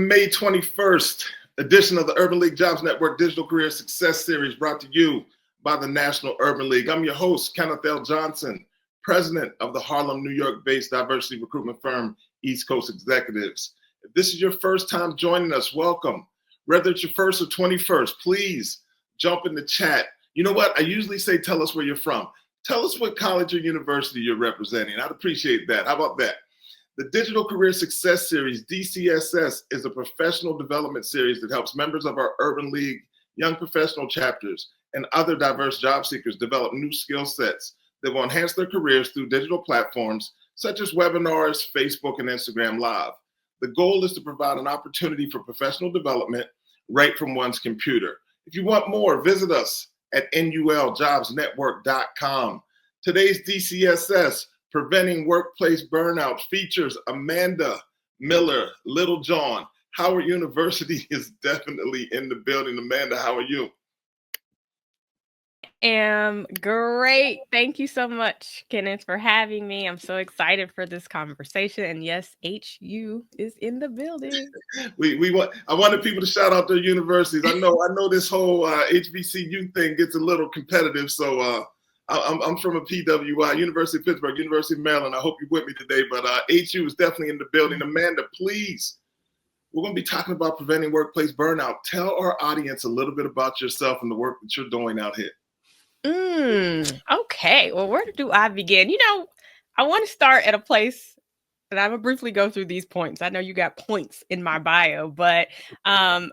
May 21st edition of the Urban League Jobs Network Digital Career Success Series, brought to you by the National Urban League. I'm your host, Kenneth L. Johnson, president of the Harlem, New York-based diversity recruitment firm, East Coast Executives. If this is your first time joining us, welcome. Whether it's your first or 21st, please jump in the chat. You know what? I usually say, tell us where you're from. Tell us what college or university you're representing. I'd appreciate that. How about that? The Digital Career Success Series, DCSS, is a professional development series that helps members of our Urban League, young professional chapters, and other diverse job seekers develop new skill sets that will enhance their careers through digital platforms such as webinars, Facebook, and Instagram Live. The goal is to provide an opportunity for professional development right from one's computer. If you want more, visit us at nuljobsnetwork.com. Today's DCSS, Preventing Workplace Burnout, features Amanda Miller Littlejohn. Howard University is definitely in the building. Amanda, how are you? Am great. Thank you so much, Kenneth, for having me. I'm so excited for this conversation. And yes, HU is in the building. I wanted people to shout out their universities. I know this whole HBCU thing gets a little competitive, so I'm from a PWI, University of Pittsburgh, University of Maryland. I hope you're with me today, but HU is definitely in the building. Amanda, please, we're going to be talking about preventing workplace burnout. Tell our audience a little bit about yourself and the work that you're doing out here. Okay. Well, where do I begin? I want to start at a place, and I'm going to briefly go through these points. I know you got points in my bio, but I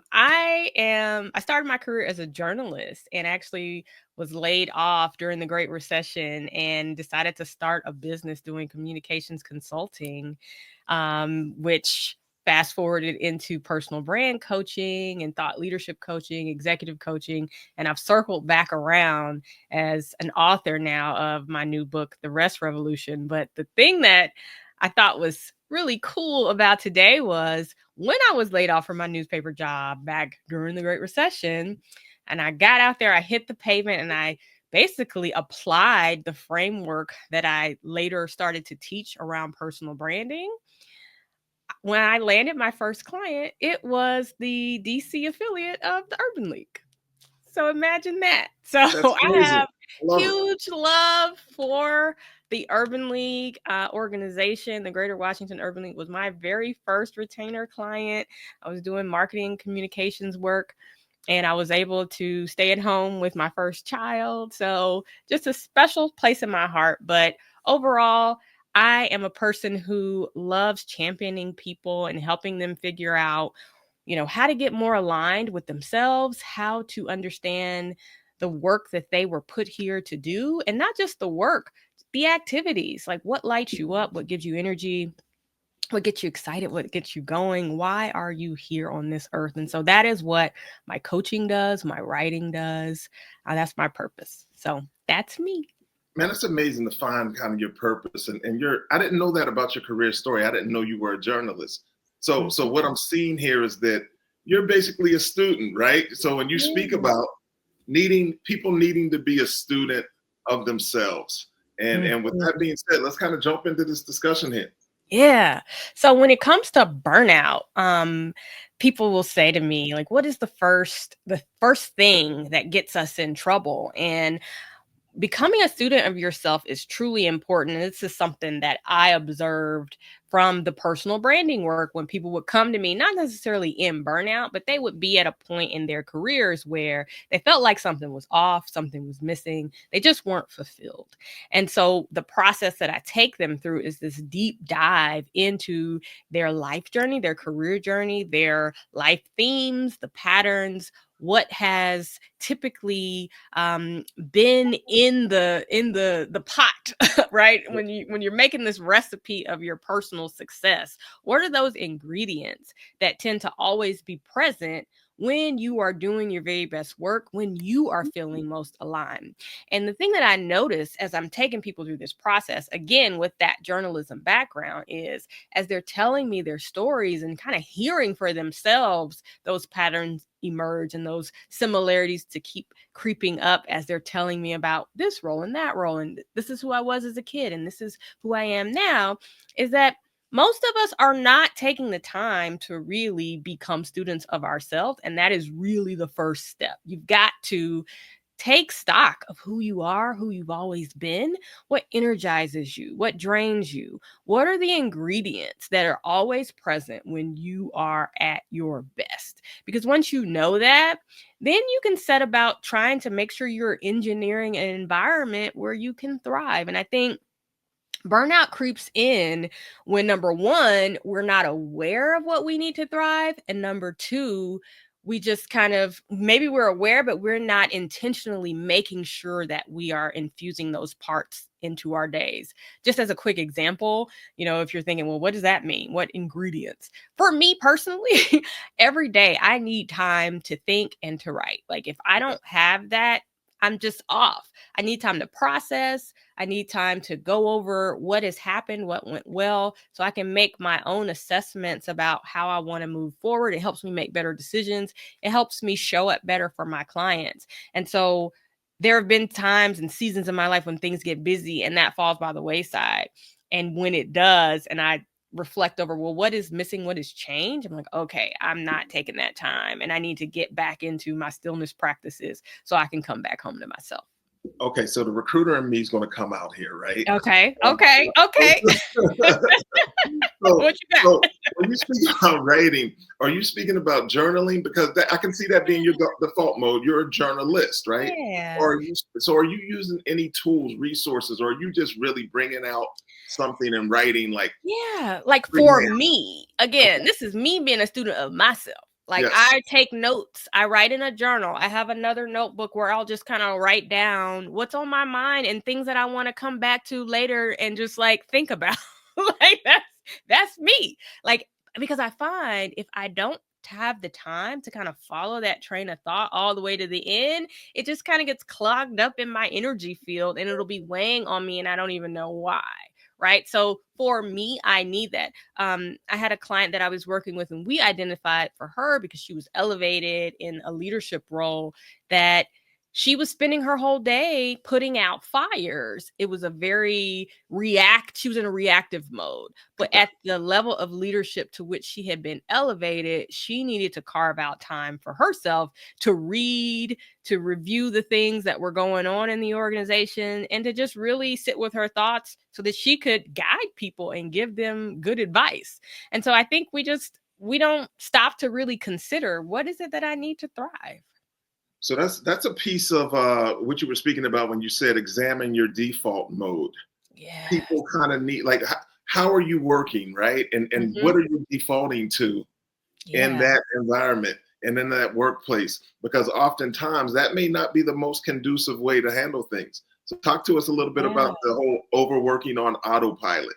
started my career as a journalist and actually was laid off during the Great Recession and decided to start a business doing communications consulting, which fast forwarded into personal brand coaching and thought leadership coaching, executive coaching. And I've circled back around as an author now of my new book, The Rest Revolution. But the thing that I thought was really cool about today was when I was laid off from my newspaper job back during the Great Recession, and I got out there, I hit the pavement, and I basically applied the framework that I later started to teach around personal branding. When I landed my first client, it was the DC affiliate of the Urban League. So imagine that. So I have huge love for the Urban League organization. The Greater Washington Urban League was my very first retainer client. I was doing marketing communications work, and I was able to stay at home with my first child. So just a special place in my heart. But overall, I am a person who loves championing people and helping them figure out, how to get more aligned with themselves, how to understand the work that they were put here to do, and not just the work, the activities, like what lights you up, what gives you energy, what gets you excited, what gets you going, why are you here on this earth? And so that is what my coaching does, my writing does. That's my purpose. So that's me. Man, it's amazing to find kind of your purpose. And I didn't know that about your career story. I didn't know you were a journalist. So what I'm seeing here is that you're basically a student, right? So when you speak about people needing to be a student of themselves. And with that being said, let's kind of jump into this discussion here. Yeah. So when it comes to burnout, people will say to me, like, what is the first thing that gets us in trouble? And becoming a student of yourself is truly important. And this is something that I observed from the personal branding work when people would come to me, not necessarily in burnout, but they would be at a point in their careers where they felt like something was off, something was missing. They just weren't fulfilled. And so the process that I take them through is this deep dive into their life journey, their career journey, their life themes, the patterns, what has typically been in the pot, right? When you're making this recipe of your personal success, what are those ingredients that tend to always be present when you are doing your very best work, when you are feeling most aligned? And the thing that I notice as I'm taking people through this process, again, with that journalism background, is as they're telling me their stories and kind of hearing for themselves those patterns emerge and those similarities to keep creeping up as they're telling me about this role and that role, and this is who I was as a kid and this is who I am now, is that most of us are not taking the time to really become students of ourselves. And that is really the first step. You've got to take stock of who you are, who you've always been, what energizes you, what drains you, what are the ingredients that are always present when you are at your best. Because once you know that, then you can set about trying to make sure you're engineering an environment where you can thrive. And I think burnout creeps in when number one, we're not aware of what we need to thrive. And number two, we just kind of maybe we're aware, but we're not intentionally making sure that we are infusing those parts into our days. Just as a quick example, if you're thinking, well, what does that mean? What ingredients? For me personally, every day I need time to think and to write. Like if I don't have that, I'm just off. I need time to process. I need time to go over what has happened, what went well, so I can make my own assessments about how I want to move forward. It helps me make better decisions. It helps me show up better for my clients. And so there have been times and seasons in my life when things get busy and that falls by the wayside. And when it does, and I reflect over, well, what is missing? What has changed? I'm like, okay, I'm not taking that time and I need to get back into my stillness practices so I can come back home to myself. Okay, so the recruiter in me is going to come out here, right? Okay. Um, so, What you got? so when you speak about writing, are you speaking about journaling? Because I can see that being your default mode. You're a journalist, right? Yeah. Or are you using any tools, resources, or are you just really bringing out something and writing like? Yeah. Like for me, again, this is me being a student of myself. Like Yes. I take notes, I write in a journal. I have another notebook where I'll just kind of write down what's on my mind and things that I want to come back to later and just like think about. Like that's me. Like because I find if I don't have the time to kind of follow that train of thought all the way to the end, it just kind of gets clogged up in my energy field and it'll be weighing on me and I don't even know why. Right. So for me, I need that. I had a client that I was working with and we identified for her because she was elevated in a leadership role that she was spending her whole day putting out fires. It was she was in a reactive mode. But at the level of leadership to which she had been elevated, she needed to carve out time for herself to read, to review the things that were going on in the organization, and to just really sit with her thoughts so that she could guide people and give them good advice. And so I think we don't stop to really consider, what is it that I need to thrive? So that's a piece of what you were speaking about when you said examine your default mode. Yeah. People kind of need like how are you working, right? And what are you defaulting to in that environment and in that workplace? Because oftentimes that may not be the most conducive way to handle things. So talk to us a little bit about the whole overworking on autopilot.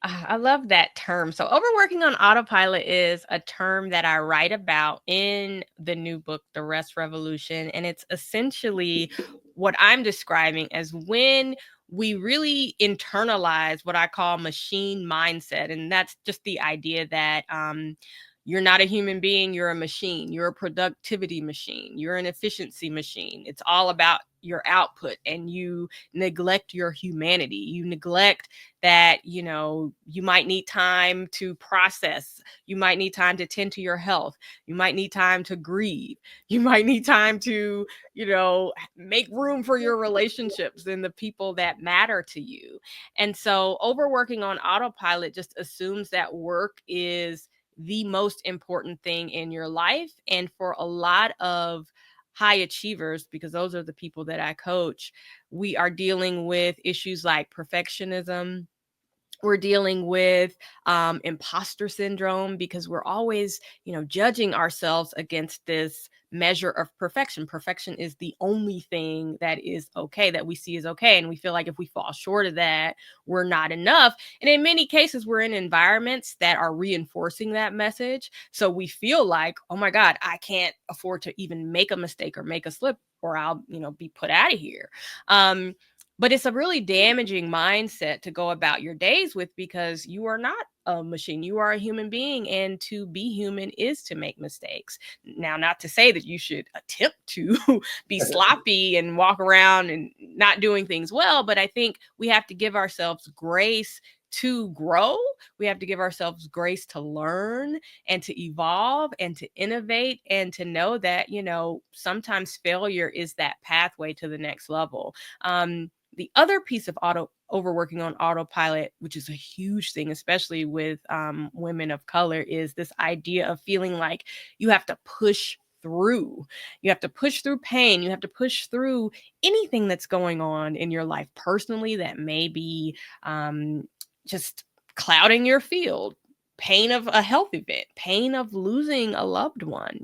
I love that term. So overworking on autopilot is a term that I write about in the new book, The Rest Revolution. And it's essentially what I'm describing as when we really internalize what I call machine mindset. And that's just the idea that you're not a human being, you're a machine. You're a productivity machine. You're an efficiency machine. It's all about your output and you neglect your humanity. You neglect that, you might need time to process. You might need time to tend to your health. You might need time to grieve. You might need time to, make room for your relationships and the people that matter to you. And so overworking on autopilot just assumes that work is the most important thing in your life. And for a lot of high achievers, because those are the people that I coach, we are dealing with issues like perfectionism. We're dealing with imposter syndrome because we're always, judging ourselves against this measure of perfection. Perfection is the only thing that is okay, that we see is okay. And we feel like if we fall short of that, we're not enough. And in many cases, we're in environments that are reinforcing that message. So we feel like, oh my God, I can't afford to even make a mistake or make a slip or I'll, be put out of here. But it's a really damaging mindset to go about your days with because you are not a machine. You are a human being. And to be human is to make mistakes. Now, not to say that you should attempt to be sloppy and walk around and not doing things well, but I think we have to give ourselves grace to grow, we have to give ourselves grace to learn and to evolve and to innovate and to know that, sometimes failure is that pathway to the next level. The other piece of overworking on autopilot, which is a huge thing, especially with women of color, is this idea of feeling like you have to push through. You have to push through pain. You have to push through anything that's going on in your life personally that may be just clouding your field. Pain of a health event, pain of losing a loved one,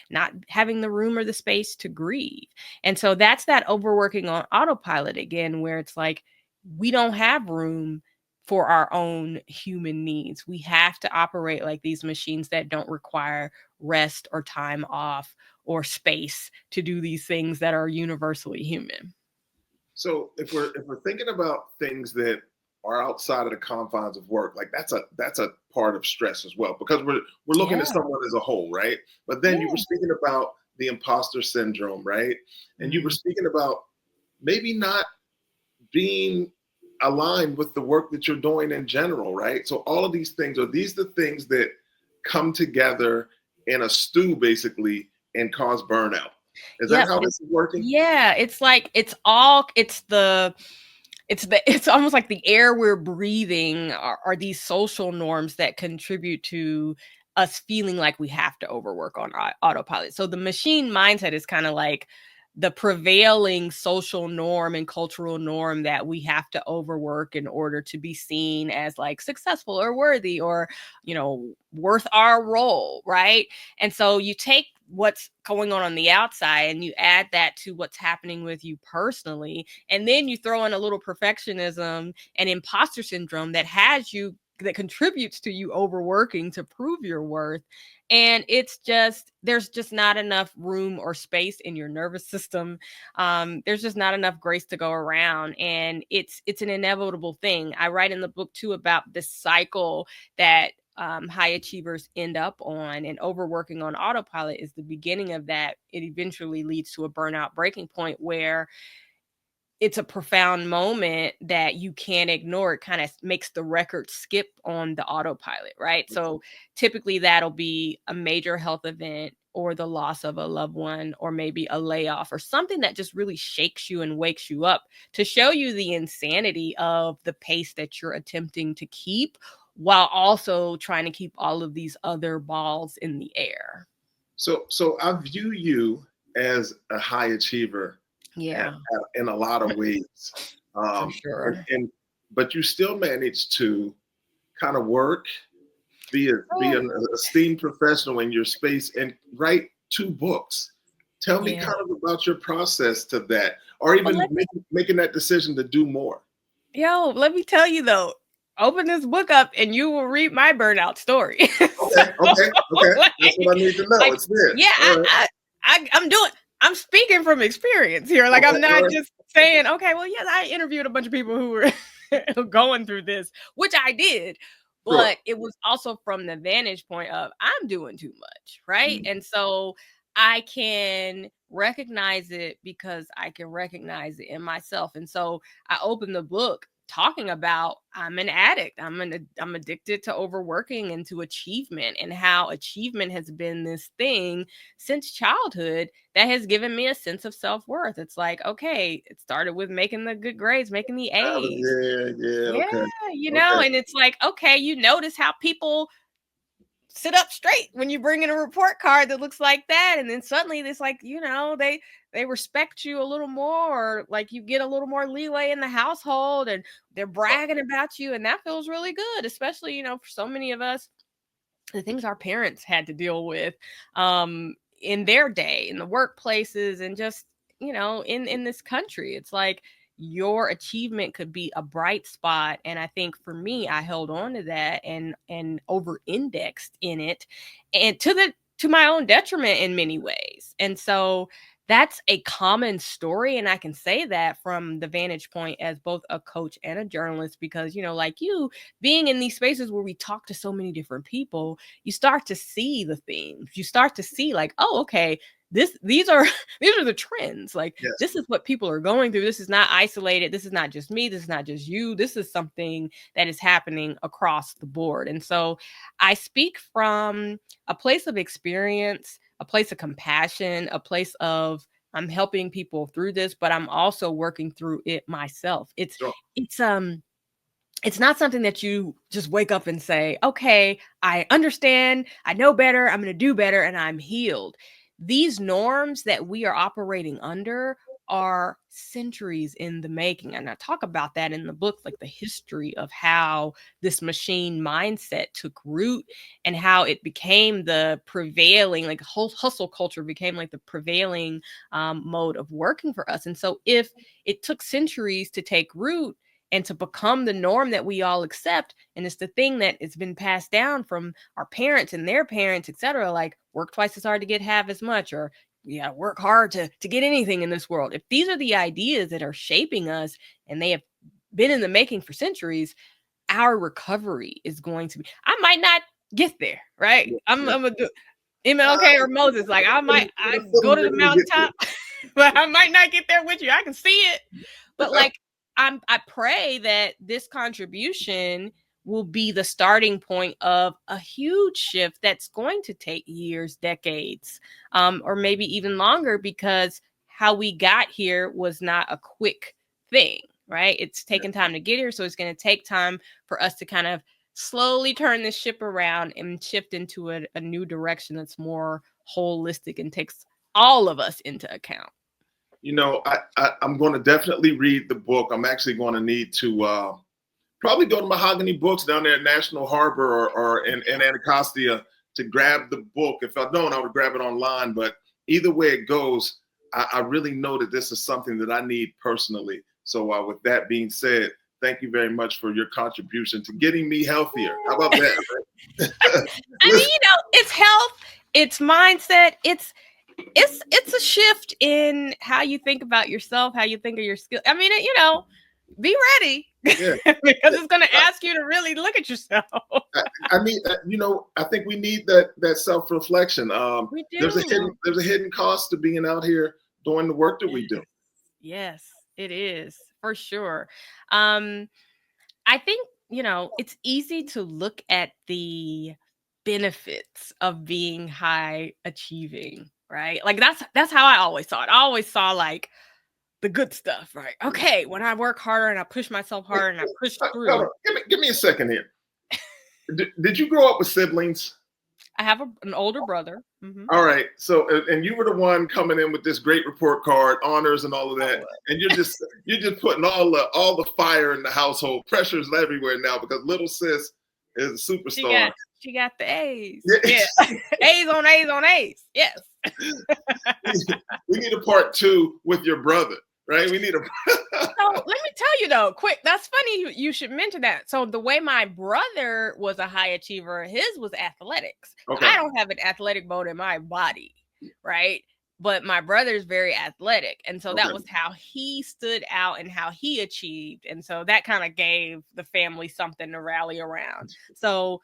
not having the room or the space to grieve. And so that's that overworking on autopilot again, where it's like we don't have room for our own human needs. We have to operate like these machines that don't require rest or time off or space to do these things that are universally human. So if we're thinking about things that are outside of the confines of work, like that's a part of stress as well, because we're looking Yeah. at someone as a whole, right? But then you were Yeah. speaking about the imposter syndrome, right? And you were Mm. speaking about maybe not being aligned with the work that you're doing in general, right? So all of these things, are these the things that come together in a stew basically and cause burnout? Is that Yep. how this is working? Yeah. It's like it's almost like the air we're breathing are these social norms that contribute to us feeling like we have to overwork on autopilot. So the machine mindset is kind of like the prevailing social norm and cultural norm that we have to overwork in order to be seen as like successful or worthy or, worth our role, right? And so you take what's going on the outside and you add that to what's happening with you personally, and then you throw in a little perfectionism and imposter syndrome that contributes to you overworking to prove your worth. And there's just not enough room or space in your nervous system. There's just not enough grace to go around, and it's an inevitable thing. I write in the book too about this cycle that high achievers end up on, and overworking on autopilot is the beginning of that. It eventually leads to a burnout breaking point where it's a profound moment that you can't ignore. It kind of makes the record skip on the autopilot, right? So typically that'll be a major health event or the loss of a loved one or maybe a layoff or something that just really shakes you and wakes you up to show you the insanity of the pace that you're attempting to keep while also trying to keep all of these other balls in the air. So I view you as a high achiever Yeah, in a lot of ways. for And, sure. and but you still manage to kind of work, be Oh, an esteemed professional in your space, and write 2 books. Tell me yeah. kind of about your process to that, or Well, even making that decision to do more. let me tell you though, open this book up and you will read my burnout story. So, Okay. That's like, what I need to know. like, It's there. yeah, All right. I'm speaking from experience here. Like, Okay. I'm All not right. just saying, okay, well, yes, I interviewed a bunch of people who were going through this, which I did. Sure. But it was also from the vantage point of I'm doing too much, right? Mm. And so I can recognize it because I can recognize it in myself. And so I opened the book talking about I'm an addict. I'm addicted to overworking and to achievement, and how achievement has been this thing since childhood that has given me a sense of self-worth. It's like, okay, it started with making the good grades, making the A's. Yeah. Yeah, Okay. Okay. and it's like, okay, you notice how people sit up straight when you bring in a report card that looks like that, and then suddenly it's like, they respect you a little more, or like you get a little more leeway in the household, and they're bragging about you, and that feels really good, especially for so many of us, the things our parents had to deal with in their day in the workplaces, and just in this country. It's like your achievement could be a bright spot, and I think for me, I held on to that and over indexed in it, and to my own detriment in many ways. And so that's a common story, and I can say that from the vantage point as both a coach and a journalist, because like you, being in these spaces where we talk to so many different people, you start to see the themes. You start to see like, oh, okay, these are these are the trends. Like, Yes. this is what people are going through. This is not isolated. This is not just me. This is not just you. This is something that is happening across the board. And so I speak from a place of experience, a place of compassion, a place of I'm helping people through this, but I'm also working through it myself. Sure. It's not something that you just wake up and say, okay, I understand, I know better, I'm going to do better, and I'm healed. These norms that we are operating under are centuries in the making. And I talk about that in the book, like the history of how this machine mindset took root and how it became the prevailing, like whole hustle culture became like the prevailing mode of working for us. And so if it took centuries to take root, and to become the norm that we all accept, and it's the thing that it's been passed down from our parents and their parents, etc. Like, work twice as hard to get half as much, or yeah, work hard to get anything in this world. If these are the ideas that are shaping us and they have been in the making for centuries, our recovery is going to be, I might not get there, right? I'm gonna do MLK or Moses. Like, I go to the mountaintop, but I might not get there with you. I can see it. But like, I pray that this contribution will be the starting point of a huge shift that's going to take years, decades, or maybe even longer, because how we got here was not a quick thing, right? It's taken time to get here. So it's going to take time for us to kind of slowly turn this ship around and shift into a new direction that's more holistic and takes all of us into account. You know, I'm going to definitely read the book. I'm actually going to need to probably go to Mahogany Books down there at National Harbor or in Anacostia to grab the book. If I don't, I would grab it online. But either way it goes, I really know that this is something that I need personally. So with that being said, thank you very much for your contribution to getting me healthier. How about that? I mean, it's health, it's mindset, it's a shift in how you think about yourself, how you think of your skill. I mean, be ready, Yeah. because it's going to ask you to really look at yourself. I mean, I think we need that self-reflection. We do. There's a hidden cost to being out here doing the work that we do. Yes, it is, for sure. I think, it's easy to look at the benefits of being high achieving, right? Like, that's how I always saw it. I always saw like the good stuff, right? Okay, when I work harder and I push myself harder and I push through. Give me a second here. Did you grow up with siblings? I have an older brother. Mm-hmm. All right. So, and you were the one coming in with this great report card, honors, and all of that, and you're just putting all the fire in the household. Pressure's everywhere now because little sis is a superstar. She got the A's. Yeah. A's on A's on A's. Yes. We need a part 2 with your brother, right? We need a. So let me tell you though, quick. That's funny. You should mention that. So the way my brother was a high achiever, his was athletics. Okay. I don't have an athletic bone in my body, right? But my brother's very athletic. And so that was how he stood out and how he achieved. And so that kind of gave the family something to rally around. So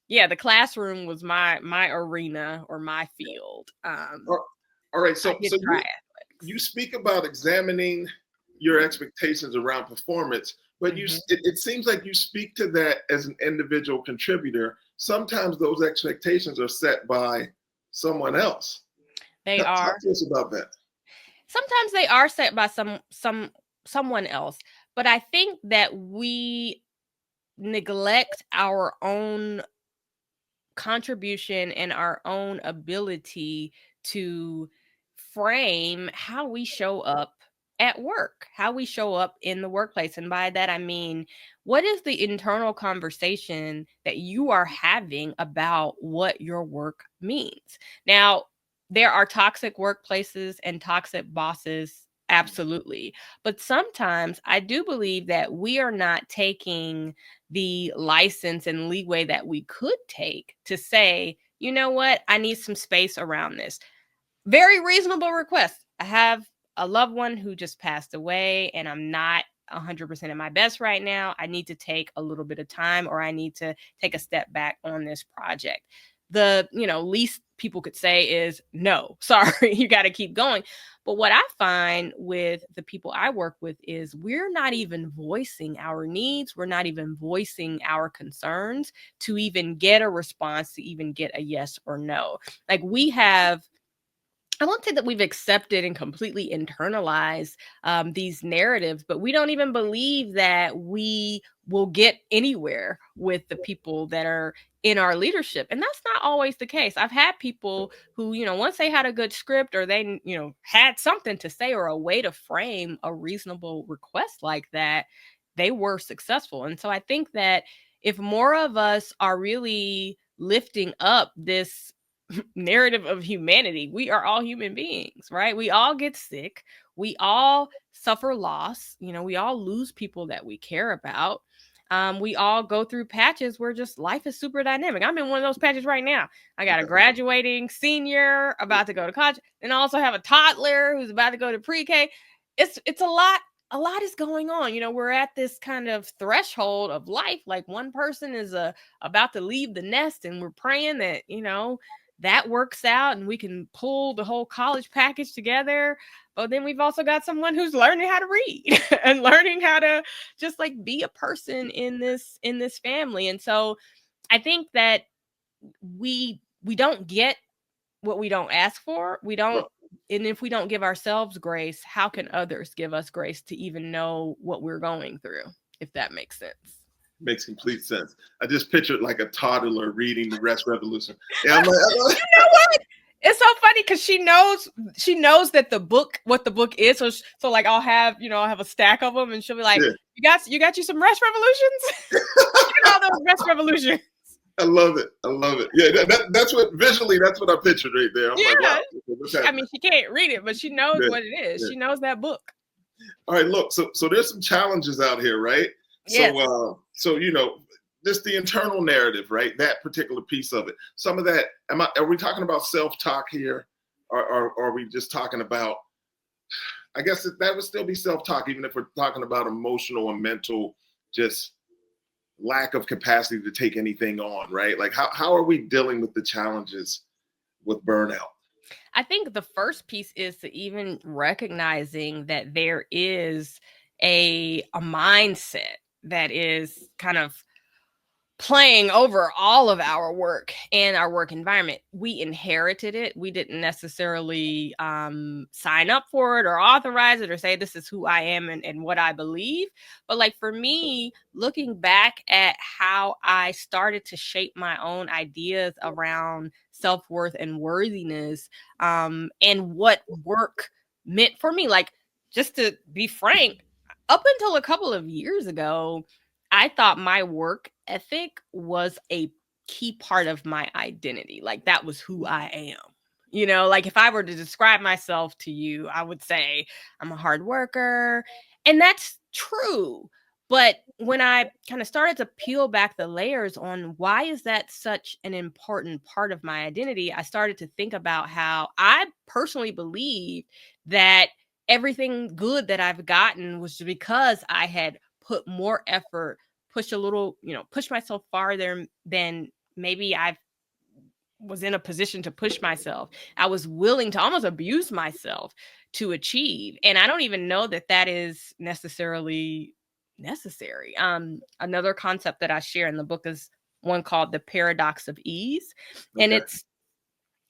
yeah, the classroom was my arena or my field. All right. So you speak about examining your expectations around performance, but it seems like you speak to that as an individual contributor. Sometimes those expectations are set by someone else. They are. Talk to us about that. Sometimes they are set by someone else, but I think that we neglect our own contribution and our own ability to frame how we show up at work, how we show up in the workplace. And by that, I mean, what is the internal conversation that you are having about what your work means? Now, there are toxic workplaces and toxic bosses, absolutely. But sometimes I do believe that we are not taking the license and leeway that we could take to say, you know what, I need some space around this. Very reasonable request. I have a loved one who just passed away and I'm not 100% at my best right now. I need to take a little bit of time, or I need to take a step back on this project. the, least people could say is no, sorry, you got to keep going. But what I find with the people I work with is we're not even voicing our needs. We're not even voicing our concerns to even get a response, to even get a yes or no. Like I won't say that we've accepted and completely internalized these narratives, but we don't even believe that we will get anywhere with the people that are in our leadership. And that's not always the case. I've had people who, once they had a good script or they, had something to say or a way to frame a reasonable request like that, they were successful. And so I think that if more of us are really lifting up this narrative of humanity, we are all human beings, right? We all get sick, we all suffer loss, we all lose people that we care about. We all go through patches where just life is super dynamic. I'm in one of those patches right now. I got a graduating senior about to go to college, and I also have a toddler who's about to go to pre-K. It's a lot is going on. We're at this kind of threshold of life. Like one person is about to leave the nest, and we're praying that, that works out and we can pull the whole college package together. But then we've also got someone who's learning how to read and learning how to just like be a person in this family. And so I think that we don't get what we don't ask for. We don't, and if we don't give ourselves grace, how can others give us grace to even know what we're going through, if that makes sense? Makes complete sense. I just pictured like a toddler reading the Rest Revolution. And I'm like, you know what? It's so funny because she knows that what the book is. So like I'll have a stack of them, and she'll be like, yeah. you got some Rest Revolutions? All those Rest Revolutions. I love it. Yeah, that's what I pictured right there. I'm like, wow. I mean, she can't read it, but she knows what it is. Yeah. She knows that book. All right, look. So there's some challenges out here, right? Yes. So just the internal narrative, right? That particular piece of it. Some of that. Are we talking about self-talk here, or are we just talking about? I guess that would still be self-talk, even if we're talking about emotional and mental, just lack of capacity to take anything on, right? Like how are we dealing with the challenges with burnout? I think the first piece is to even recognizing that there is a mindset that is kind of playing over all of our work and our work environment. We inherited it. We didn't necessarily sign up for it or authorize it or say this is who I am and what I believe. But like for me, looking back at how I started to shape my own ideas around self-worth and worthiness, and what work meant for me, like just to be frank, up until a couple of years ago, I thought my work ethic was a key part of my identity. Like that was who I am. Like if I were to describe myself to you, I would say I'm a hard worker. And that's true. But when I kind of started to peel back the layers on why is that such an important part of my identity, I started to think about how I personally believe that everything good that I've gotten was because I had put more effort, push myself farther than maybe I was in a position to push myself. I was willing to almost abuse myself to achieve. And I don't even know that is necessarily necessary. Another concept that I share in the book is one called the paradox of ease. Okay. And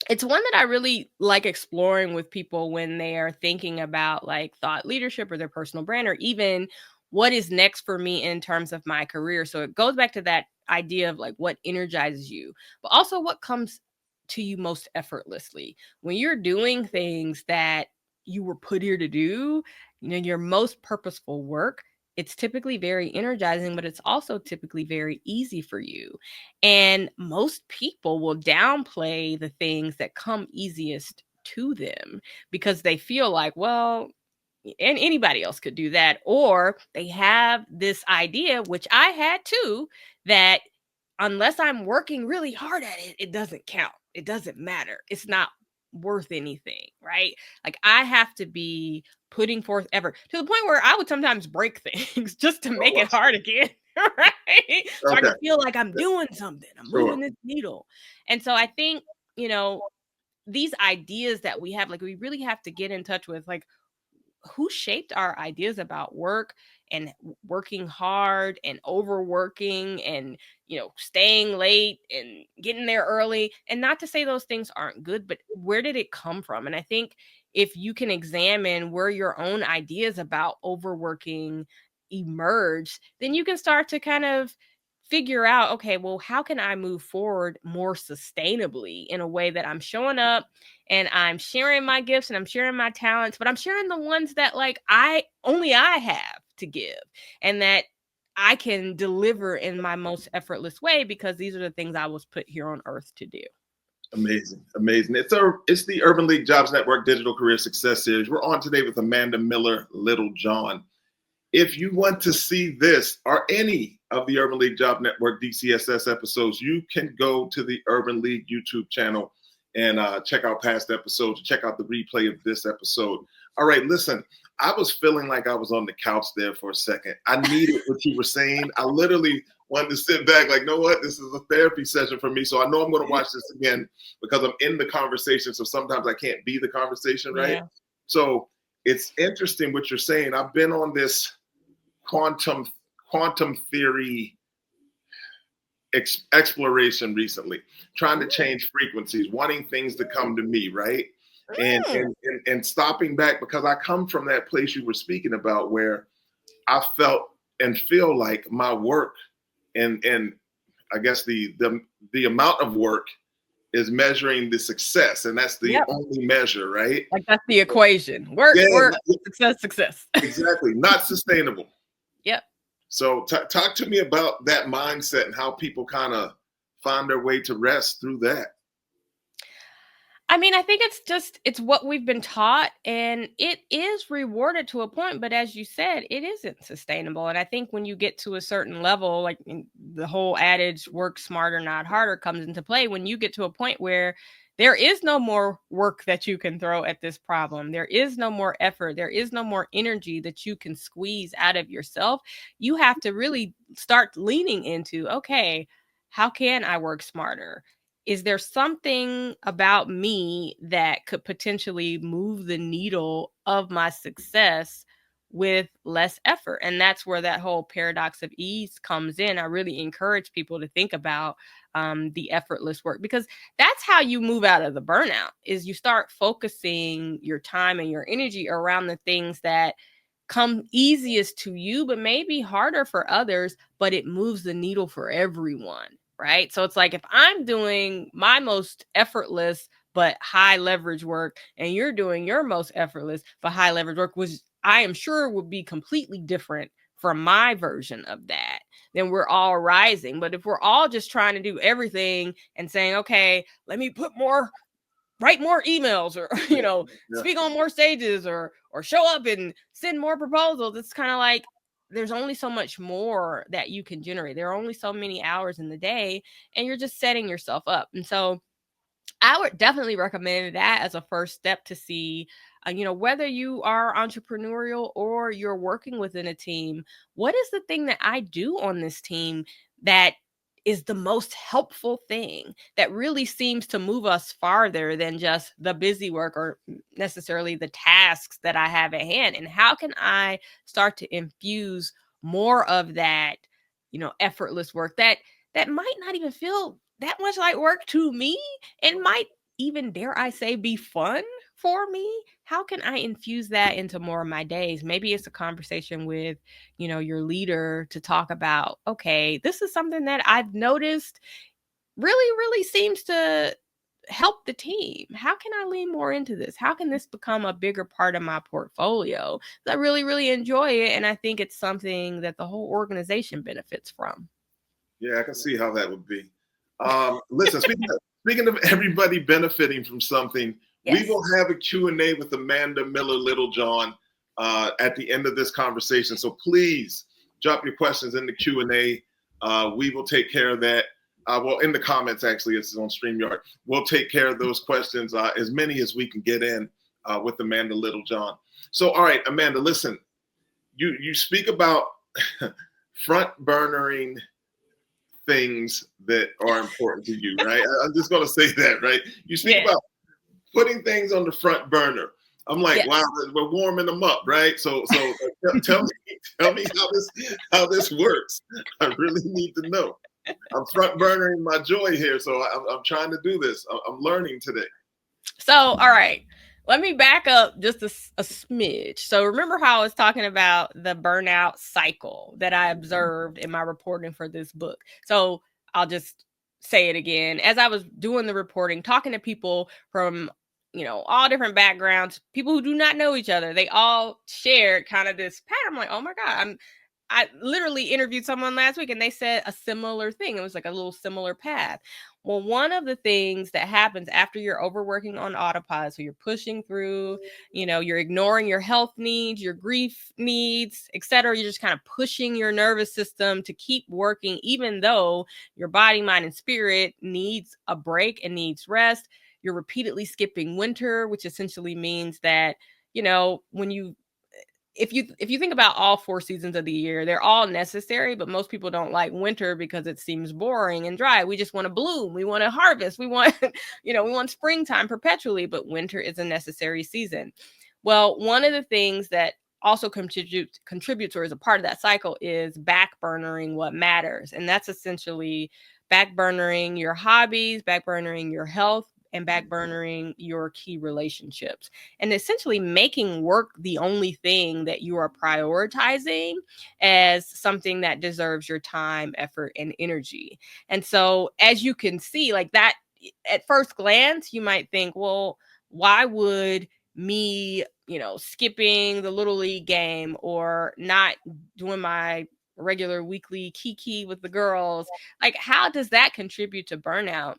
it's one that I really like exploring with people when they are thinking about like thought leadership or their personal brand, or even what is next for me in terms of my career. So it goes back to that idea of like what energizes you, but also what comes to you most effortlessly. When you're doing things that you were put here to do, your most purposeful work, it's typically very energizing, but it's also typically very easy for you. And most people will downplay the things that come easiest to them because they feel like, well, and anybody else could do that. Or they have this idea, which I had too, that unless I'm working really hard at it, it doesn't count. It doesn't matter. It's not worth anything, right? Like I have to be putting forth effort to the point where I would sometimes break things just to make it hard again. right? So I Okay. can feel like I'm doing something. I'm Sure. moving this needle. And so I think, you know, these ideas that we have, like we really have to get in touch with, like, who shaped our ideas about work and working hard and overworking and, you know, staying late and getting there early. And not to say those things aren't good, but where did it come from? And I think if you can examine where your own ideas about overworking emerge, then you can start to kind of figure out, okay, well, how can I move forward more sustainably in a way that I'm showing up and I'm sharing my gifts and I'm sharing my talents, but I'm sharing the ones that, like, I have to give, and that I can deliver in my most effortless way, because these are the things I was put here on earth to do. Amazing, amazing. It's the Urban League Jobs Network Digital Career Success Series. We're on today with Amanda Miller Littlejohn. If you want to see this or any of the Urban League Job Network DCSS episodes, you can go to the Urban League YouTube channel and check out past episodes, check out the replay of this episode. All right, listen, I was feeling like I was on the couch there for a second. I needed what you were saying. I literally wanted to sit back like, know what, this is a therapy session for me. So I know I'm going to watch this again because I'm in the conversation. So sometimes I can't be the conversation, right? Yeah. So it's interesting what you're saying. I've been on this quantum theory exploration recently, trying to change frequencies, wanting things to come to me, right? And, Mm. and stopping back, because I come from that place you were speaking about where I felt and feel like my work and I guess the amount of work is measuring the success, and that's the Yep. only measure, right? Like, that's the equation. Work, Yeah, work, success, success. exactly. Not sustainable. Yep. So talk to me about that mindset and how people kind of find their way to rest through that. I mean, I think it's what we've been taught, and it is rewarded to a point, but as you said, it isn't sustainable. And I think when you get to a certain level, like the whole adage, work smarter, not harder, comes into play. When you get to a point where there is no more work that you can throw at this problem, there is no more effort, there is no more energy that you can squeeze out of yourself, you have to really start leaning into, okay, how can I work smarter? Is there something about me that could potentially move the needle of my success with less effort? And that's where that whole paradox of ease comes in. I really encourage people to think about the effortless work, because that's how you move out of the burnout. Is you start focusing your time and your energy around the things that come easiest to you, but maybe harder for others, but it moves the needle for everyone, right? So it's like, if I'm doing my most effortless but high leverage work, and you're doing your most effortless but high leverage work, which I am sure would be completely different from my version of that, then we're all rising. But if we're all just trying to do everything and saying, okay, let me write more emails, or Yeah, yeah. speak on more stages, or show up and send more proposals, it's kind of like there's only so much more that you can generate. There are only so many hours in the day, and you're just setting yourself up. And so I would definitely recommend that as a first step to see, whether you are entrepreneurial or you're working within a team, what is the thing that I do on this team that is the most helpful thing that really seems to move us farther than just the busy work or necessarily the tasks that I have at hand? And how can I start to infuse more of that, effortless work that might not even feel that much like work to me, and might even, dare I say, be fun for me? How can I infuse that into more of my days? Maybe it's a conversation with, your leader to talk about, okay, this is something that I've noticed really, really seems to help the team. How can I lean more into this? How can this become a bigger part of my portfolio? I really, really enjoy it. And I think it's something that the whole organization benefits from. Yeah, I can see how that would be. Listen, speaking of everybody benefiting from something, we Yes. will have a Q&A with Amanda Miller Littlejohn at the end of this conversation. So please drop your questions in the Q&A. We will take care of that. Well, in the comments, actually, it's on StreamYard. We'll take care of those questions, as many as we can get in with Amanda Littlejohn. So, all right, Amanda, listen, you speak about front burnering things that are important to you, right? I'm just going to say that, right? You speak about putting things on the front burner. I'm like, wow, we're warming them up, right? So tell me how this works. I really need to know. I'm front burnering my joy here, so I'm trying to do this. I'm learning today. So, all right, let me back up just a smidge. So, remember how I was talking about the burnout cycle that I observed in my reporting for this book? So, I'll just say it again. As I was doing the reporting, talking to people from all different backgrounds, people who do not know each other, they all shared kind of this pattern. I'm like, oh my God, I literally interviewed someone last week and they said a similar thing. It was like a little similar path. Well, one of the things that happens after you're overworking on autopilot, so you're pushing through, you're ignoring your health needs, your grief needs, etc. You're just kind of pushing your nervous system to keep working, even though your body, mind, and spirit needs a break and needs rest. You're repeatedly skipping winter, which essentially means that, when you if you think about all 4 seasons of the year, they're all necessary, but most people don't like winter because it seems boring and dry. We just want to bloom. We want to harvest. We want, we want springtime perpetually, but winter is a necessary season. Well, one of the things that also contributes or is a part of that cycle is backburnering what matters. And that's essentially backburnering your hobbies, backburnering your health, and backburnering your key relationships, and essentially making work the only thing that you are prioritizing as something that deserves your time, effort, and energy. And so, as you can see, like that, at first glance, you might think, well, why would me, skipping the Little League game or not doing my regular weekly kiki with the girls, like, how does that contribute to burnout?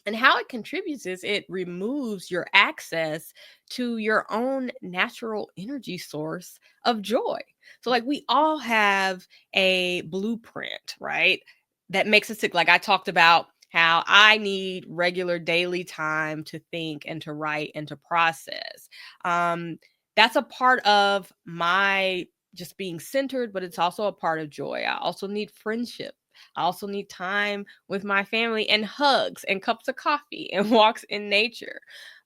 And how it contributes is it removes your access to your own natural energy source of joy. So, like, we all have a blueprint, right? That makes us tick. Like, I talked about how I need regular daily time to think and to write and to process. That's a part of my just being centered, but it's also a part of joy. I also need friendship. I also need time with my family and hugs and cups of coffee and walks in nature.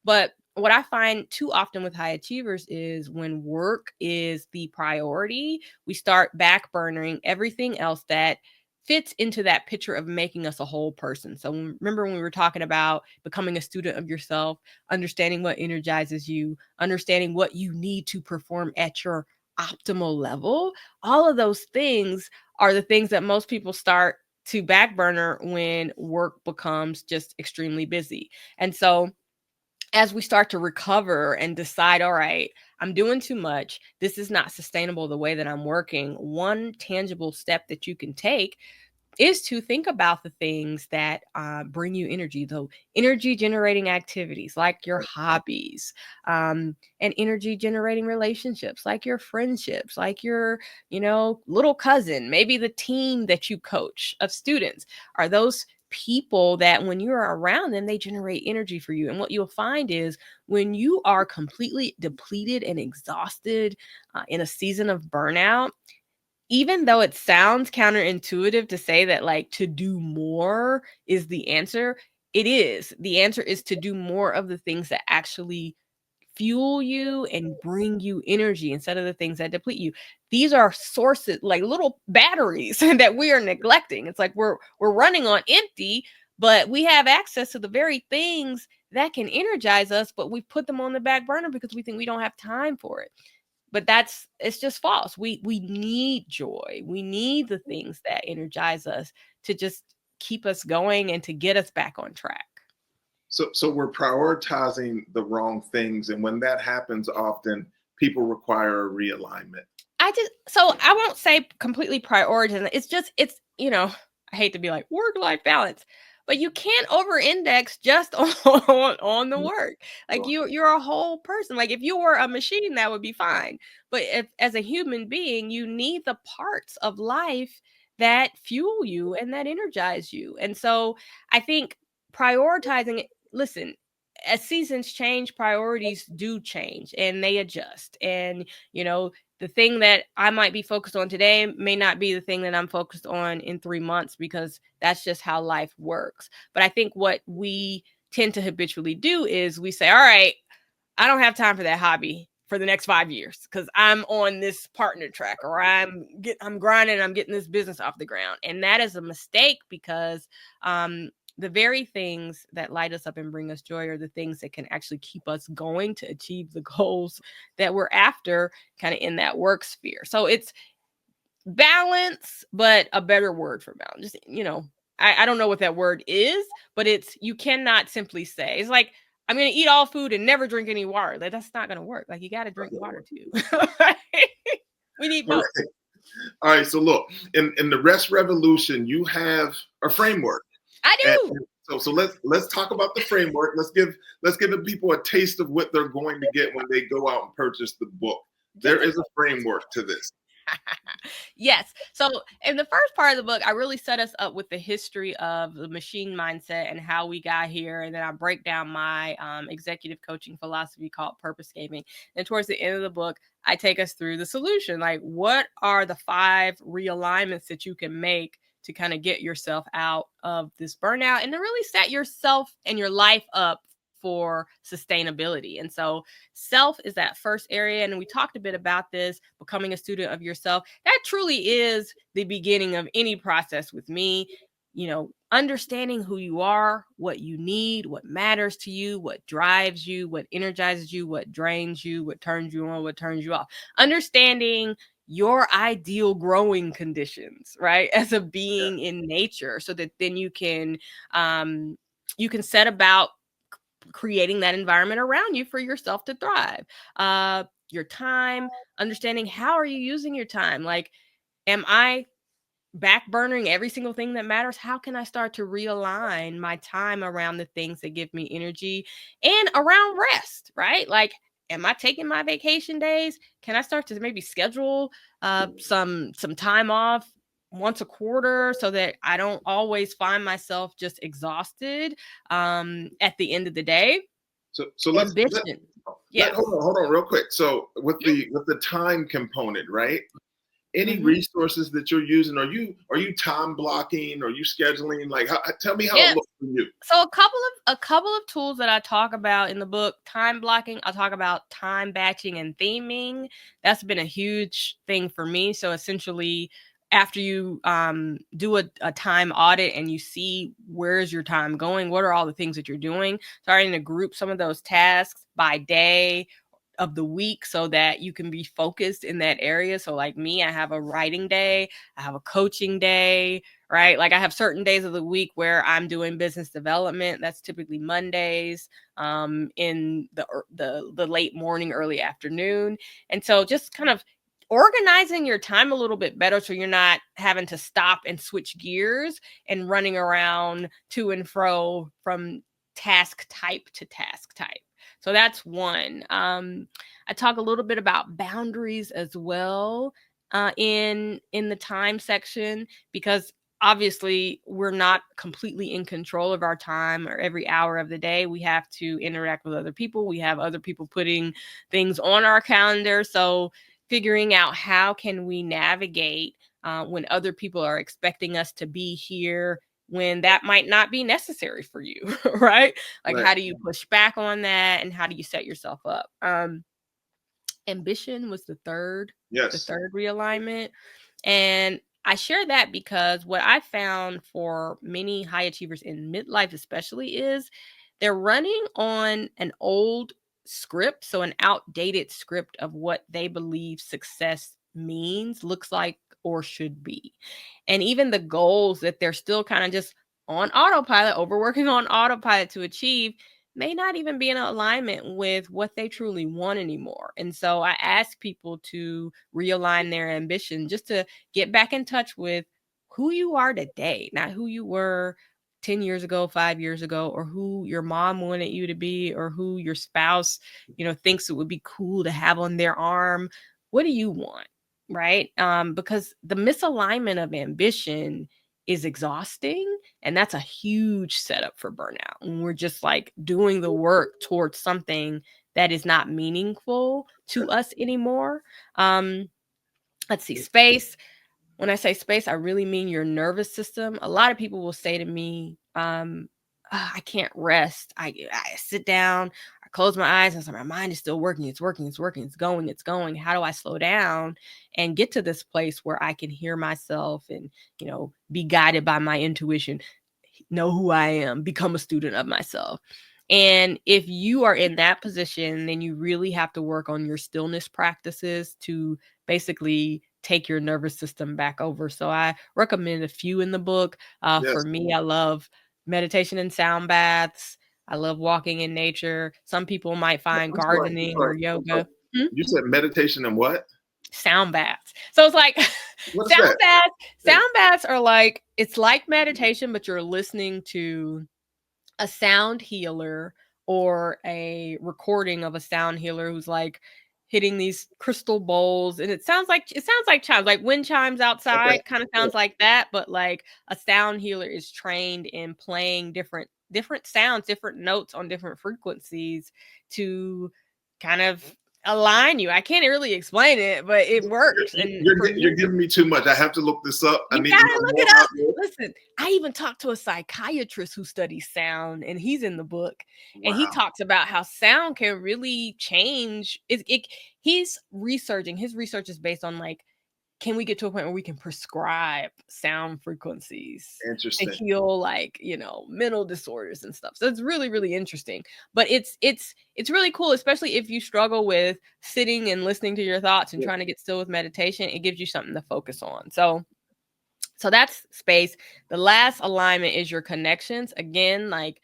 But what I find too often with high achievers is when work is the priority, we start backburnering everything else that fits into that picture of making us a whole person. So remember when we were talking about becoming a student of yourself, understanding what energizes you, understanding what you need to perform at your optimal level, all of those things are the things that most people start to backburner when work becomes just extremely busy. And so as we start to recover and decide, all right, I'm doing too much, this is not sustainable the way that I'm working, one tangible step that you can take is to think about the things that bring you energy, though energy generating activities like your hobbies, and energy generating relationships like your friendships, like your, little cousin, maybe the team that you coach of students. Are those people that when you're around them, they generate energy for you? And what you'll find is when you are completely depleted and exhausted in a season of burnout, even though it sounds counterintuitive to say that, like, to do more is the answer, it is. The answer is to do more of the things that actually fuel you and bring you energy instead of the things that deplete you. These are sources, like little batteries that we are neglecting. It's like we're running on empty, but we have access to the very things that can energize us, but we put them on the back burner because we think we don't have time for it. But it's just false. We need joy. We need the things that energize us to just keep us going and to get us back on track. So we're prioritizing the wrong things, and when that happens, often people require a realignment. I won't say completely prioritize. I hate to be like work-life balance, but you can't over-index just on the work. Like, you're a whole person. Like, if you were a machine, that would be fine. But if as a human being, you need the parts of life that fuel you and that energize you. And so I think prioritizing, listen, as seasons change, priorities do change and they adjust. And, the thing that I might be focused on today may not be the thing that I'm focused on in 3 months, because that's just how life works. But I think what we tend to habitually do is we say, all right, I don't have time for that hobby for the next 5 years because I'm on this partner track, or I'm grinding, I'm getting this business off the ground. And that is a mistake, because the very things that light us up and bring us joy are the things that can actually keep us going to achieve the goals that we're after, kind of in that work sphere. So it's balance, but a better word for balance. Just, I don't know what that word is, but you cannot simply say, it's like, I'm going to eat all food and never drink any water. Like, that's not going to work. Like, you got to drink water too. We need both. All right. So look, in the Rest Revolution, you have a framework. I do. So let's talk about the framework. Let's give the people a taste of what they're going to get when they go out and purchase the book. There is a framework to this. Yes. So in the first part of the book, I really set us up with the history of the machine mindset and how we got here. And then I break down my executive coaching philosophy called purposecaping. And towards the end of the book, I take us through the solution. Like, what are the 5 realignments that you can make to kind of get yourself out of this burnout and to really set yourself and your life up for sustainability. And so self is that first area. And we talked a bit about this, becoming a student of yourself. That truly is the beginning of any process with me. Understanding who you are, what you need, what matters to you, what drives you, what energizes you, what drains you, what turns you on, what turns you off. Understanding your ideal growing conditions, right, as a being in nature, so that then you can set about creating that environment around you for yourself to thrive. Your time, understanding how are you using your time? Like, am I backburnering every single thing that matters? How can I start to realign my time around the things that give me energy and around rest, right? Like, am I taking my vacation days? Can I start to maybe schedule some time off once a quarter so that I don't always find myself just exhausted at the end of the day? So let's hold on real quick. So with the time component, right? Any resources that you're using? Are you time blocking? Are you scheduling? Like, tell me how it looks for you. So a couple of tools that I talk about in the book: time blocking. I talk about time batching and theming. That's been a huge thing for me. So essentially, after you do a time audit and you see where's your time going, what are all the things that you're doing, starting to group some of those tasks by day of the week so that you can be focused in that area. So like me, I have a writing day, I have a coaching day, right? Like, I have certain days of the week where I'm doing business development. That's typically Mondays in the late morning, early afternoon. And so just kind of organizing your time a little bit better so you're not having to stop and switch gears and running around to and fro from task type to task type. So that's one. I talk a little bit about boundaries as well in the time section, because obviously we're not completely in control of our time or every hour of the day. We have to interact with other people. We have other people putting things on our calendar. So figuring out how can we navigate when other people are expecting us to be here when that might not be necessary for you, right? Like, how do you push back on that, and how do you set yourself up? Ambition was the third realignment. And I share that because what I found for many high achievers in midlife especially is they're running on an old script, so an outdated script of what they believe success means, looks like, or should be. And even the goals that they're still kind of just on autopilot, overworking on autopilot to achieve, may not even be in alignment with what they truly want anymore. And so I ask people to realign their ambition, just to get back in touch with who you are today, not who you were 10 years ago, 5 years ago, or who your mom wanted you to be, or who your spouse, thinks it would be cool to have on their arm. What do you want? Right? Because the misalignment of ambition is exhausting, and that's a huge setup for burnout when we're just like doing the work towards something that is not meaningful to us anymore. Let's see, space. When I say space, I really mean your nervous system. A lot of people will say to me, I can't rest. I sit down, I close my eyes, and so my mind is still working. It's working, it's working, it's going, it's going. How do I slow down and get to this place where I can hear myself and, be guided by my intuition, know who I am, become a student of myself? And if you are in that position, then you really have to work on your stillness practices to basically take your nervous system back over. So I recommend a few in the book. Yes. For me, I love meditation and sound baths. I love walking in nature. Some people might find gardening or yoga. You said meditation and what? Sound baths. So it's like sound baths are like, it's like meditation, but you're listening to a sound healer or a recording of a sound healer who's like hitting these crystal bowls, and it sounds like chimes, like wind chimes outside. Kind of sounds like that, but like a sound healer is trained in playing different sounds, different notes on different frequencies to kind of align you. I can't really explain it, but it works. You're giving me too much. I have to look this up. I need to look it up. Listen, I even talked to a psychiatrist who studies sound, and he's in the book. Wow. And he talks about how sound can really change. He's researching. His research is based on like, can we get to a point where we can prescribe sound frequencies to heal like, mental disorders and stuff. So it's really, really interesting. But it's really cool, especially if you struggle with sitting and listening to your thoughts and trying to get still with meditation. It gives you something to focus on. So that's space. The last alignment is your connections. Again, like,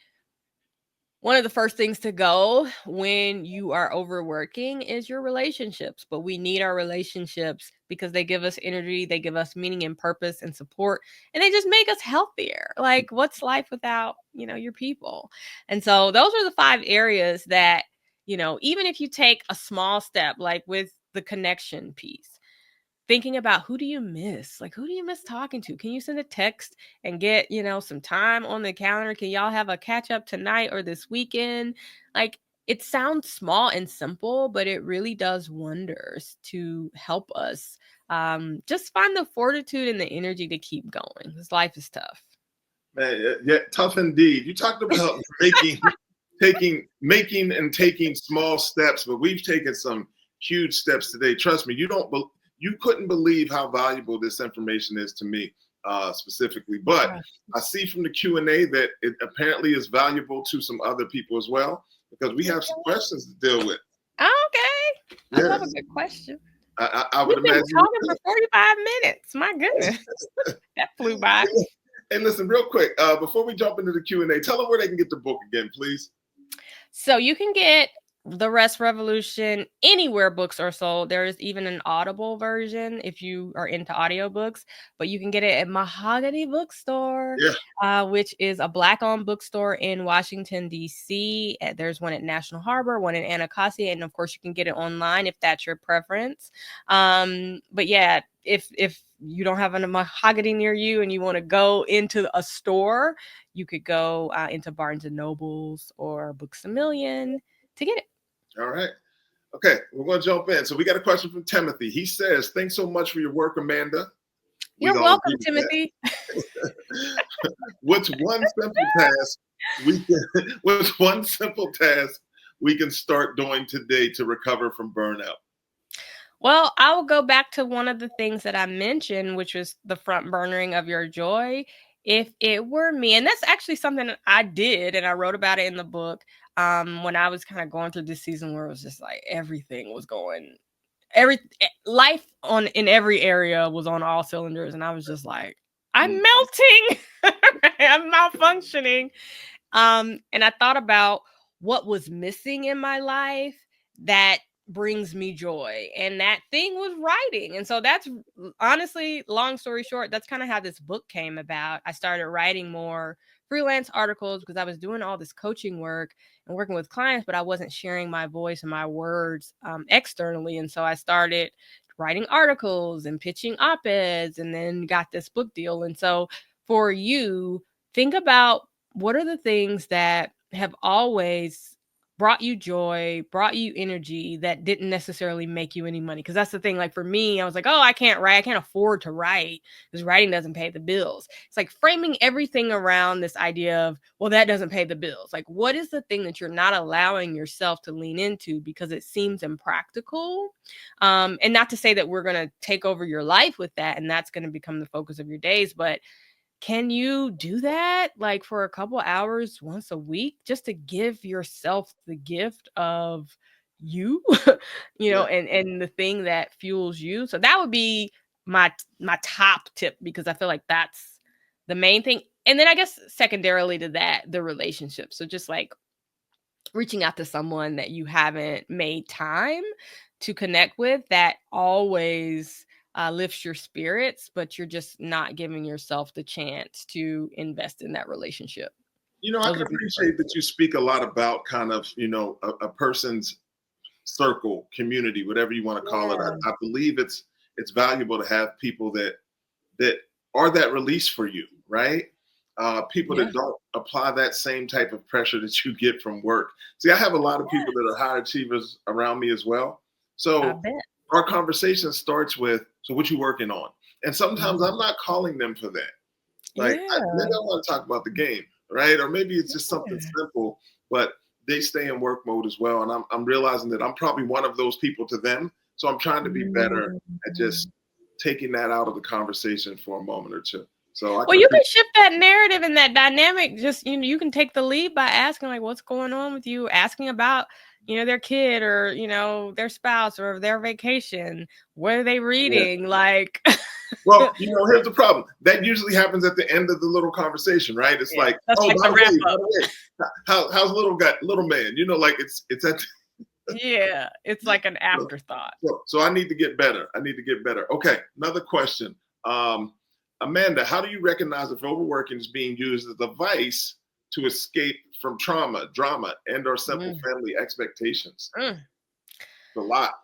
one of the first things to go when you are overworking is your relationships. But we need our relationships because they give us energy, they give us meaning and purpose and support, and they just make us healthier. Like, what's life without, your people? And so those are the 5 areas that, even if you take a small step, like with the connection piece, thinking about who do you miss? Like, who do you miss talking to? Can you send a text and get, some time on the calendar? Can y'all have a catch up tonight or this weekend? Like, it sounds small and simple, but it really does wonders to help us just find the fortitude and the energy to keep going, because life is tough. Man, yeah, tough indeed. You talked about making and taking small steps, but we've taken some huge steps today. Trust me, you couldn't believe how valuable this information is to me specifically. But I see from the Q&A that it apparently is valuable to some other people as well, because we have some questions to deal with. Okay. I love a good question. I would imagine. We've been talking for 45 minutes. My goodness. That flew by. Hey, listen, real quick, before we jump into the Q&A, tell them where they can get the book again, please. So you can get The Rest Revolution anywhere books are sold. There is even an Audible version if you are into audiobooks, but you can get it at Mahogany Bookstore, which is a Black-owned bookstore in Washington, D.C. There's one at National Harbor, one in Anacostia, and of course you can get it online if that's your preference. But yeah, if you don't have a Mahogany near you and you want to go into a store, you could go into Barnes & Nobles or Books A Million to get it. All right. Okay, we're going to jump in. So we got a question from Timothy. He says, thanks so much for your work, Amanda. You're welcome, Timothy. What's one simple task we can start doing today to recover from burnout? Well, I will go back to one of the things that I mentioned, which was the front burnering of your joy. If it were me, and that's actually something I did, and I wrote about it in the book, when I was kind of going through this season where it was just like everything was going, life in every area was on all cylinders, and I was just like, I'm melting, I'm malfunctioning. And I thought about what was missing in my life that brings me joy, and that thing was writing. And so that's honestly, long story short, that's kind of how this book came about. I started writing more freelance articles because I was doing all this coaching work and working with clients, but I wasn't sharing my voice and my words externally. And so I started writing articles and pitching op-eds, and then got this book deal. And so for you, think about what are the things that have always brought you joy, brought you energy, that didn't necessarily make you any money. Because that's the thing. Like for me, I was like, oh, I can't write. I can't afford to write because writing doesn't pay the bills. It's like framing everything around this idea of, well, that doesn't pay the bills. Like, what is the thing that you're not allowing yourself to lean into because it seems impractical? And not to say that we're going to take over your life with that and that's going to become the focus of your days, but can you do that like for a couple hours once a week just to give yourself the gift of you, Yeah. and the thing that fuels you? So that would be my top tip, because I feel like that's the main thing. And then I guess secondarily to that, the relationship. So just like reaching out to someone that you haven't made time to connect with, that always lifts your spirits, but you're just not giving yourself the chance to invest in that relationship. I Those can would be the first. appreciate that you speak a lot about kind of, a person's circle, community, whatever you want to call it. Yeah. I believe it's valuable to have people that are that release for you, right? People Yeah. that don't apply that same type of pressure that you get from work. See, I have a lot of people that are high achievers around me as well. I So bet. our conversation starts with, so what you working on? And sometimes Mhm. I'm not calling them for that. Like, maybe Yeah. I want to talk about the game, right? Or maybe it's just something Yeah. simple, but they stay in work mode as well. And I'm realizing that I'm probably one of those people to them. So I'm trying to be better at Mhm. just taking that out of the conversation for a moment or two. So I Well, can you can appreciate. shift that narrative and that dynamic. Just, you can take the lead by asking, like, what's going on with you, asking about, their kid, or, their spouse, or their vacation. What are they Yeah. reading? Like, Well, here's the problem. That usually happens at the end of the little conversation, right? It's yeah, like, that's oh, like by the the wrap way, by up. the way, how's little man? Like it's at. Yeah, it's like an afterthought. So I need to get better. I need to get better. Okay, another question. Um, Amanda, how do you recognize if overworking is being used as a vice to escape from trauma, drama, and or simple Mm, family expectations? mm. It's a lot.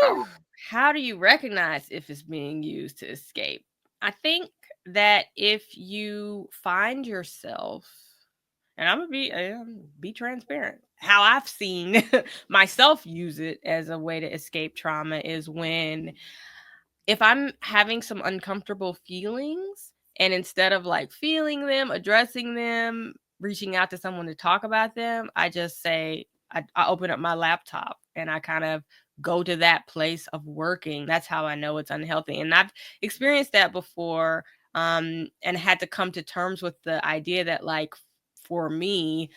How? Whew. How do you recognize if it's being used to escape? I think that if you find yourself, and I'm gonna be transparent. How I've seen myself use it as a way to escape trauma is when, if I'm having some uncomfortable feelings, and instead of like feeling them, addressing them, reaching out to someone to talk about them, I just say, I open up my laptop and I kind of go to that place of working. That's how I know it's unhealthy. And I've experienced that before, and had to come to terms with the idea that, like, for me,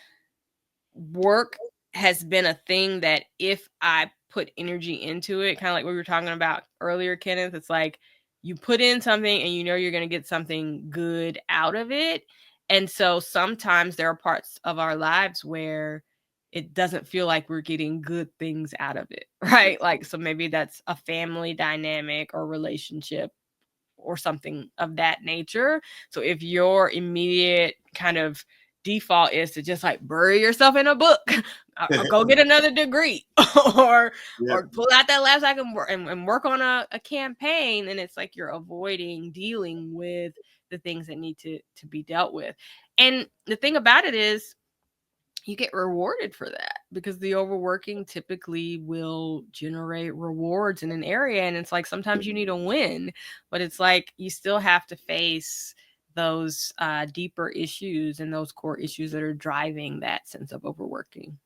work has been a thing that if I put energy into it, kind of like what we were talking about earlier, Kenneth, it's like you put in something and you're going to get something good out of it. And so sometimes there are parts of our lives where it doesn't feel like we're getting good things out of it, right? Like, so maybe that's a family dynamic or relationship or something of that nature. So if your immediate kind of default is to just like bury yourself in a book, or go get another degree, or Yeah. or pull out that laptop and work on a campaign, and it's like you're avoiding dealing with the things that need to be dealt with. And the thing about it is, you get rewarded for that, because the overworking typically will generate rewards in an area. And it's like sometimes you need a win, but it's like you still have to face those deeper issues and those core issues that are driving that sense of overworking.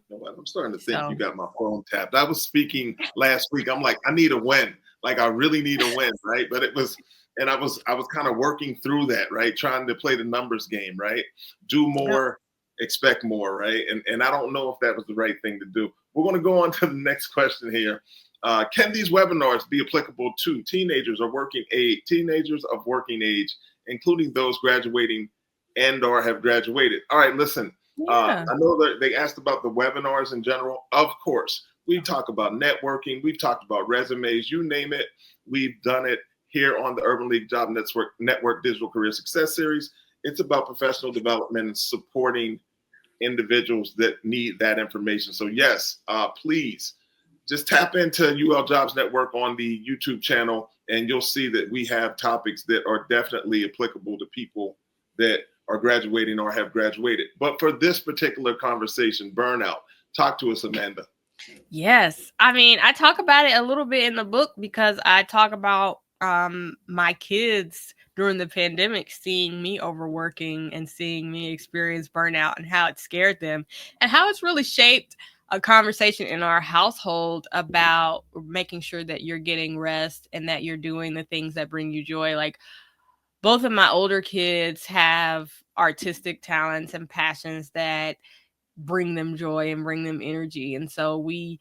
You know what? I'm starting to think you So got my phone tapped. I was speaking last week. I'm like, I need a win. Like I really need a win, right? But and I was kind of working through that, right? Trying to play the numbers game, right? Do yep. more, expect more, right? And I don't know if that was the right thing to do. We're going to go on to the next question here. Can these webinars be applicable to teenagers of working age, including those graduating and or have graduated? All right, listen. Yeah. I know that they asked about the webinars in general. Of course, we talk about networking. We've talked about resumes. You name it, we've done it here on the Urban League Job Network Digital Career Success Series. It's about professional development and supporting individuals that need that information. So yes, please just tap into UL Jobs Network on the YouTube channel, and you'll see that we have topics that are definitely applicable to people that are graduating or have graduated. But for this particular conversation, burnout, Talk to us, Amanda. Yes. I mean, I talk about it a little bit in the book because I talk about my kids during the pandemic seeing me overworking and seeing me experience burnout and how it scared them and how it's really shaped a conversation in our household about making sure that you're getting rest and that you're doing the things that bring you joy. Like, both of my older kids have artistic talents and passions that bring them joy and bring them energy. And so we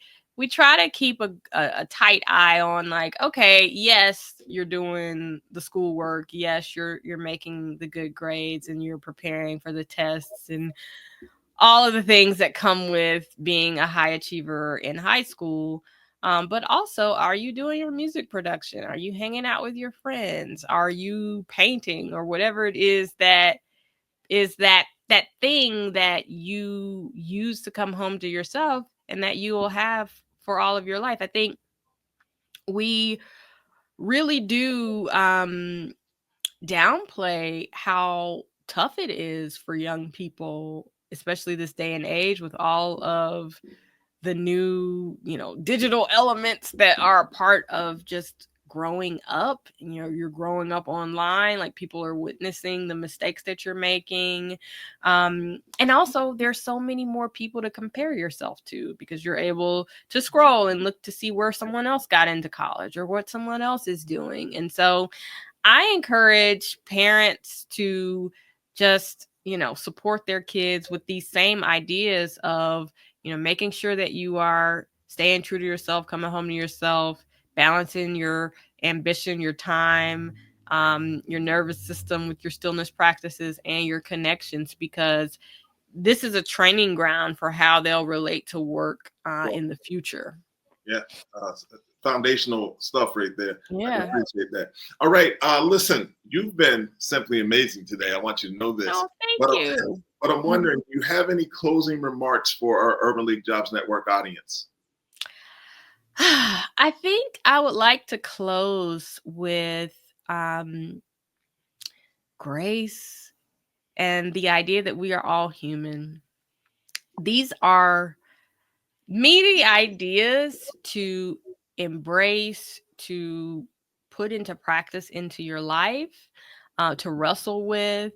try to keep a tight eye on, like, okay, yes, you're doing the schoolwork, yes, you're making the good grades and you're preparing for the tests and all of the things that come with being a high achiever in high school. But also, are you doing your music production? Are you hanging out with your friends? Are you painting or whatever it is that that thing that you use to come home to yourself and that you will have for all of your life? I think we really do downplay how tough it is for young people, especially this day and age with all of the new, digital elements that are a part of just growing up. You're growing up online, like people are witnessing the mistakes that you're making. And also there's so many more people to compare yourself to because you're able to scroll and look to see where someone else got into college or what someone else is doing. And so I encourage parents to just, support their kids with these same ideas of, making sure that you are staying true to yourself, coming home to yourself, balancing your ambition, your time, your nervous system with your stillness practices and your connections, because this is a training ground for how they'll relate to work in the future. Yeah. Foundational stuff right there. Yeah. I appreciate that. All right. Listen, you've been simply amazing today. I want you to know this. Oh, thank you. But I'm wondering, do you have any closing remarks for our Urban League Jobs Network audience? I think I would like to close with grace and the idea that we are all human. These are meaty ideas to embrace, to put into practice into your life, to wrestle with,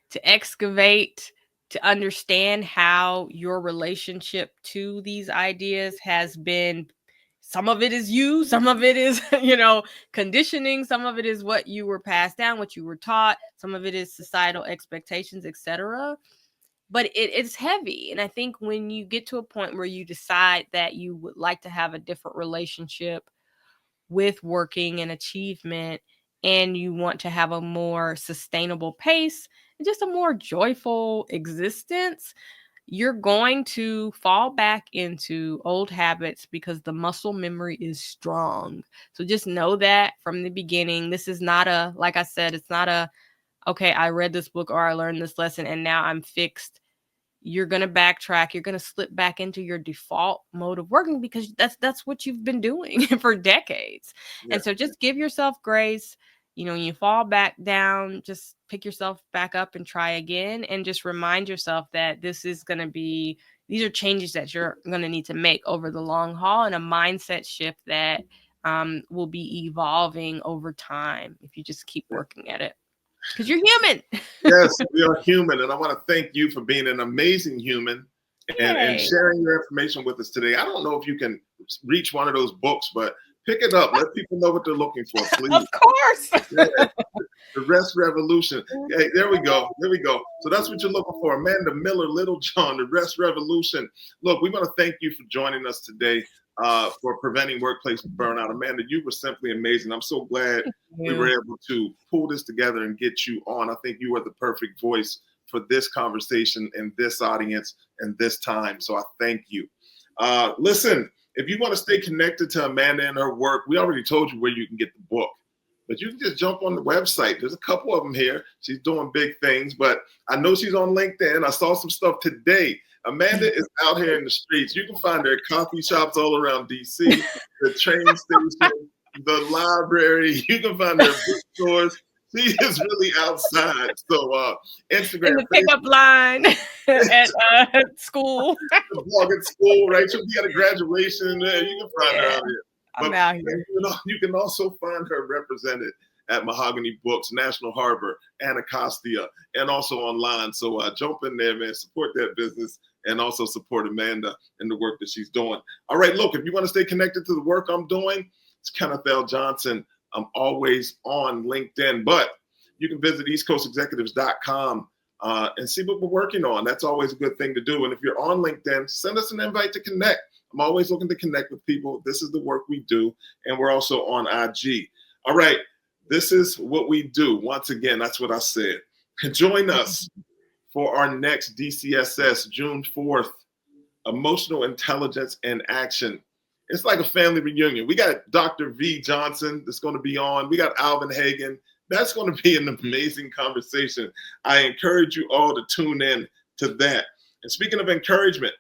to excavate, to understand how your relationship to these ideas has been. Some of it is you, some of it is, conditioning, some of it is what you were passed down, what you were taught, some of it is societal expectations, etc. But it's heavy. And I think when you get to a point where you decide that you would like to have a different relationship with working and achievement, and you want to have a more sustainable pace and just a more joyful existence, you're going to fall back into old habits because the muscle memory is strong. So just know that from the beginning. This is not like I said, it's not okay, I read this book or I learned this lesson and now I'm fixed. You're going to backtrack. You're going to slip back into your default mode of working because that's what you've been doing for decades. Yeah. And so just give yourself grace. When you fall back down, just pick yourself back up and try again. And just remind yourself that these are changes that you're going to need to make over the long haul, and a mindset shift that will be evolving over time if you just keep working at it. Because you're human. Yes, we are human. And I want to thank you for being an amazing human and sharing your information with us today. I don't know if you can reach one of those books, but pick it up. Let people know what they're looking for, please. Of course. Yeah. The Rest Revolution. Hey, there we go. There we go. So that's what you're looking for. Amanda Miller, Little John, The Rest Revolution. Look, we want to thank you for joining us today for preventing workplace burnout. Amanda, you were simply amazing. I'm so glad we were able to pull this together and get you on. I think you are the perfect voice for this conversation and this audience and this time. So I thank you. Listen, if you want to stay connected to Amanda and her work, we already told you where you can get the book. But you can just jump on the website. There's a couple of them here. She's doing big things, but I know she's on LinkedIn. I saw some stuff today. Amanda is out here in the streets. You can find her at coffee shops all around DC, the train station, the library. You can find her at bookstores. She is really outside. So Instagram, In the pickup line at school. the blog at school, right? She'll be at a graduation. You can find her Yeah, out here. I'm But out here. you can also find her represented at Mahogany Books, National Harbor, Anacostia, and also online. So jump in there, man. Support that business and also support Amanda and the work that she's doing. All right, look, if you want to stay connected to the work I'm doing, it's Kenneth L. Johnson. I'm always on LinkedIn, but you can visit eastcoastexecutives.com and see what we're working on. That's always a good thing to do. And if you're on LinkedIn, send us an invite to connect. I'm always looking to connect with people. This is the work we do. And we're also on IG. All right. This is what we do. Once again, that's what I said. Join us for our next DCSS, June 4th, Emotional Intelligence in Action. It's like a family reunion. We got Dr. V. Johnson that's going to be on. We got Alvin Hagen. That's going to be an amazing conversation. I encourage you all to tune in to that. And speaking of encouragement,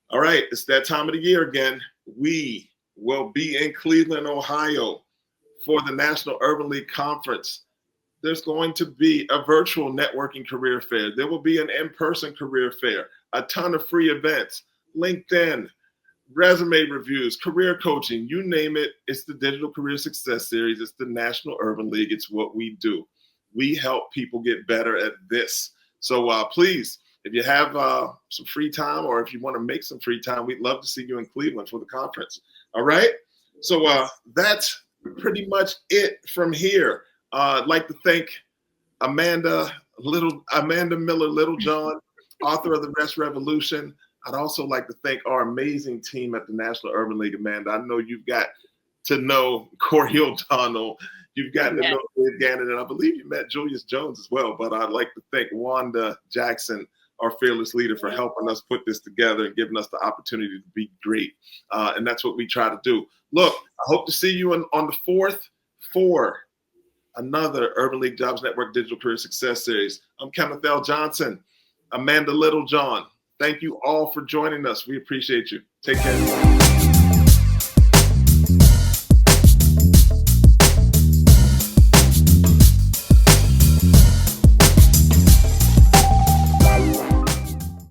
all right, it's that time of the year again. We will be in Cleveland, Ohio for the National Urban League Conference. There's going to be a virtual networking career fair. There will be an in-person career fair, a ton of free events, LinkedIn, resume reviews, career coaching, you name it. It's the Digital Career Success Series. It's the National Urban League. It's what we do. We help people get better at this. So please, if you have some free time or if you want to make some free time, we'd love to see you in Cleveland for the conference. All right? So that's pretty much it from here. I'd like to thank Amanda Miller Littlejohn, author of The Rest Revolution. I'd also like to thank our amazing team at the National Urban League. Amanda, I know you've got to know Corey O'Donnell. You've gotten to know Dave Gannon, and I believe you met Julius Jones as well. But I'd like to thank Wanda Jackson, our fearless leader, for helping us put this together and giving us the opportunity to be great. And that's what we try to do. Look, I hope to see you on the 4th for another Urban League Jobs Network Digital Career Success Series. I'm Kenneth L. Johnson, Amanda Littlejohn. Thank you all for joining us. We appreciate you. Take care.